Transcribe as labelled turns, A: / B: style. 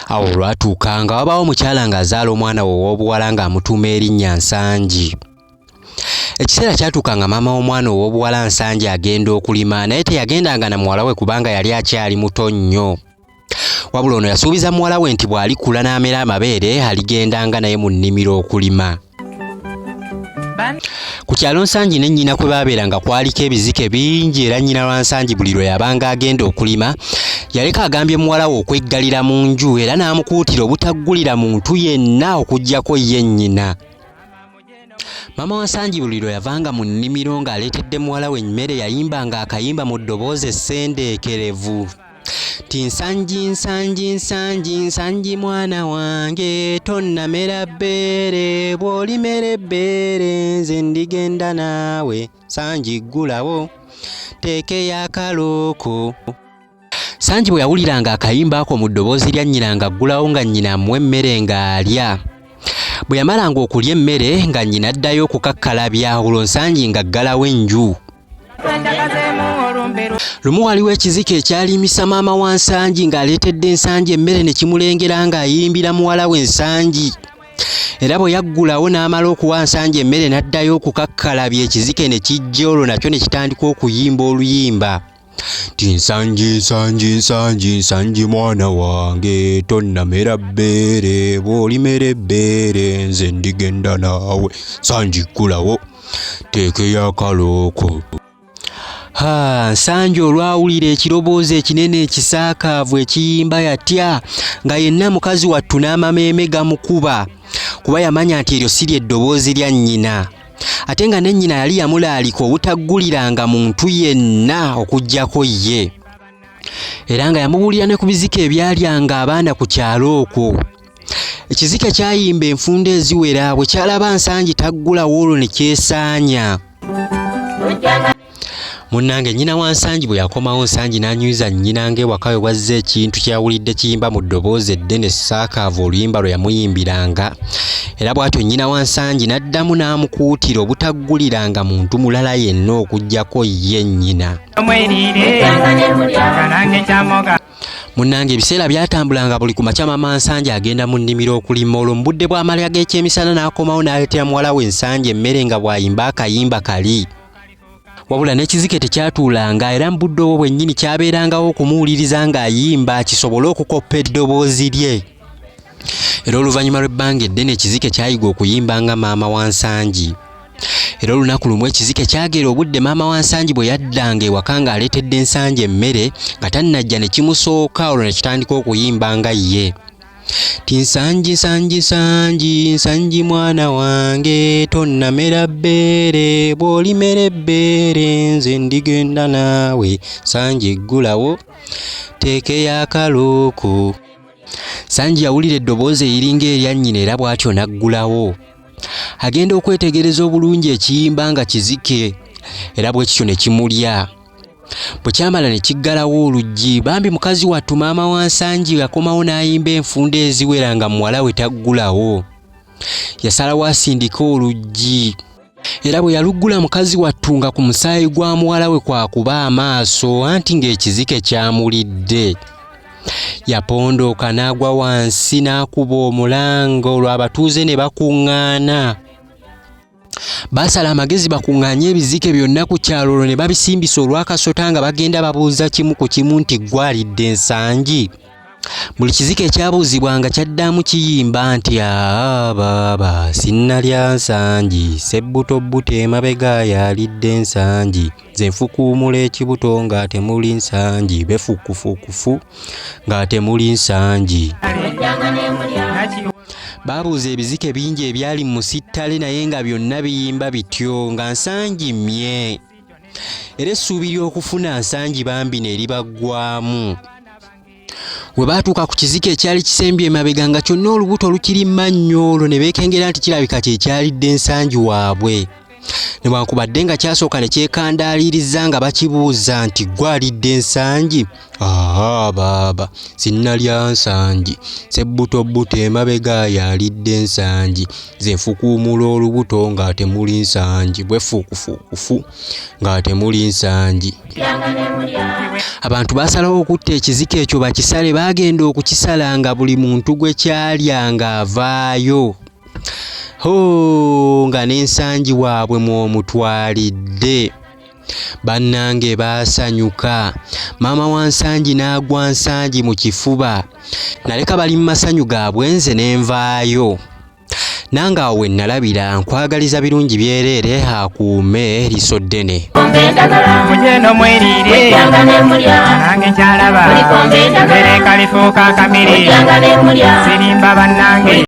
A: Awo lwatuuka nga wabaawo mukyala ng'azaala omwana we ow'obuwala ng'amutuuma erinnya Nsangi. Ekiseera kyatuuka nga maama w'omwana ow'obuwala Nsangi agenda okulima, naye teyagendanga na muwala we kubanga yali akyali muto nnyo. Wabula ono yasuubiza muwala we nti bw'alikula n'amera amabeere aligendanga naye mu nnimiro okulima. Ku kyalo Nsangi ne nnyina kwe baabeeranga kwaliko ebizike bingi era nnyina lwa Nsangi buli lwe yabanga agenda okulima yaleka agambye muwala we okweggalira mu nju era n'amukuutira obutaggulira muntu yenna okuggyako ye nnyina. Maama wa Nsangi buli lwe yavanga mu nnimiro ng'aleetedde muwala we emmere yayimbanga akayimba mu ddoboozi essendeekerevu. Ti Nsangi Nsangi Nsangi Nsangi mwana wange tonnamera bbeere bw'olimera ebbeere nze ndigenda naawe Nsangi ggulawo teekeyo akalooko. Nsangi bwe yawuliranga akayimba ako mu ddoboozi lya nnyina ng'aggulawo nga nnyina amuwa emmere ng'alya. Bwe yamalanga okulya emmere nga nnyina addayo okukakkalabya olwo Nsangi ng'aggalawo enju. Lumu waliwo ekizike ekyalimisa maama wa Nsangi ng'aleetedde Nsangi emmere ne kimulengera ng'ayimbira muwala we Nsangi. Era bwe yaggulawo n'amala okuwa Nsangi emmere n'addayo okukakkalabya ekizike ne kijja olwo nakyo ne kitandika okuyimba oluyimba. Ti Nsangi Nsangi Nsangi Nsangi mwana wange tonnamera bbeere bw'olimera ebbeere nze ndigenda naawe Nsangi ggulawo teekeyo akalooko. Nsangi olwawulira ekiroboozi ekinene ekisaakaavu ekiyimba yatya nga yenna mukazi wattu n'amameeme gamukuba kuba yamanya nti eryo si ly'eddoboozi lya nnyina. Ate nga ne nnyina yali yamulaalika obutagguliranga muntu yenna okuggyako ye. Era nga yamubuulira ne ku bizike ebyalyanga abaana ku kyalo okwo. Ekizike kyayimba enfunda eziwera bwe kyalaba Nsangi taggulawo olwo ne kyesaanya. Munnange nnyina wa Nsangi bwe yakomawo Nsangi n'anyweza nnyina ng'ewaka we wazze ekintu ky'awulidde kiyimba mu ddoboozi eddeneessaakaavu oluyimba lwe yamuyimbiranga. Era bw'atyo nnyina wa Nsangi n'addamu n'amukuutira obutagguliranga muntu mulala yenna okuggyako ye nnyina. Munnange ebiseera byatambulanga buli ku makya maama Nsangi agenda mu nnimiro okulima olwo mu budde bw'amalya g'ekyemisana n'akomawo n'aleetera muwala we Nsangi emmere nga bw'ayimba akayimba kali. Wabula n'ekizike tekyatuulanga era mu budde obwo bwennyini kyabeerangawo okumuwuliriza ng'ayimba kisobole okukoppa eddoboozi lye. Era oluvannyuma lw'ebbanga eddene ekizike kyayiga okuyimba nga maama wa Nsangi. Era olunaku lumu ekizike kyagera obudde maama wa Nsangi bwe yaddanga ewaka ng'aleetedde Nsangi emmere nga tannajja ne kimusooka olwo ne kitandika okuyimba nga ye. Ti Nsangi Nsangi Nsangi Nsangi mwana wange tonnamera bbeere bw'olimera ebbeere nze ndigenda naawe Nsangi ggulawo teekeyo akalooko. Nsangi yawulira eddoboozi eriringa erya nnyina era bw'atyo n'aggulawo. Agenda okwetegereza obulungi ekiyimba nga kizike era bwe kityo ne kimulya. Bwe kyamala ne kiggalawo oluggi bambi mukazi wattu maama wa Nsangi yakomawo n'ayimba enfunda eziwera nga muwala we taggulawo. Yasalawo asindike oluggi era bwe yaluggula mukazi wattu nga ku musaayi gwa muwala we kwakuba amaaso anti ng'ekizike kyamulidde. Yapondooka n'agwa wansi n'akuba omulanga olwo abatuuze ne bakuŋŋaana. Baasala amagezi bakuŋŋaanye ebizike byonna ku kyalo olwo ne babisimbisa olw'akasota nga bagenda babuuza kimu ku kimu nti gwalidde Nsangi. Buli kizike ekyabuuzibwanga kyaddamu kiyimba nti baaba sinnalya Nsangi sebbuto emabega yalidde Nsangi nze nfukuumula ekibuto ng'ate muli Nsangi befukufukufu ng'ate muli Nsangi. Baabuuza ebizike bingi ebyali mu musittale naye nga byonna biyimba bityo nga Nsangi mmye. Era essuubi ly'okufuna Nsangi bambi ne libaggwaamu. We baatuuka ku kizike ekyali kisembye emabega nga kyonna olubuto lukiri mmannyo olwo ne beekengera nti kirabika kye kyalidde Nsangi waabwe. newankubadde nga kyasooka ne kyekandaaliriza nga bakibuuza nti gwalidde ensangi. Baaba sinnalya nsangi, sebbutobuto emabega yalidde ensangi, ze nfukuumula olubuto nga temuli nsangi, bwefuukufuukufu nga temuli nsangi. Abantu basalawo okutta ekiziko ekyo bakisale, bagenda okukisala nga buli muntu gwe kyalya nga avaayo. Nga n'ensangi waabwe mw'omutwalidde. Bannange baasanyuka. Maama wa Nsangi n'agwa Nsangi mu kifuba. Naleka bali mu masanyu gaabwe nze ne nvaayo. Nange awo we nalabira, nkwagaliza birungi byereere akuume liso ddene.
B: Mujeno mwerire nange kyalaba mbere kalifuuka kamere sirimba bannange.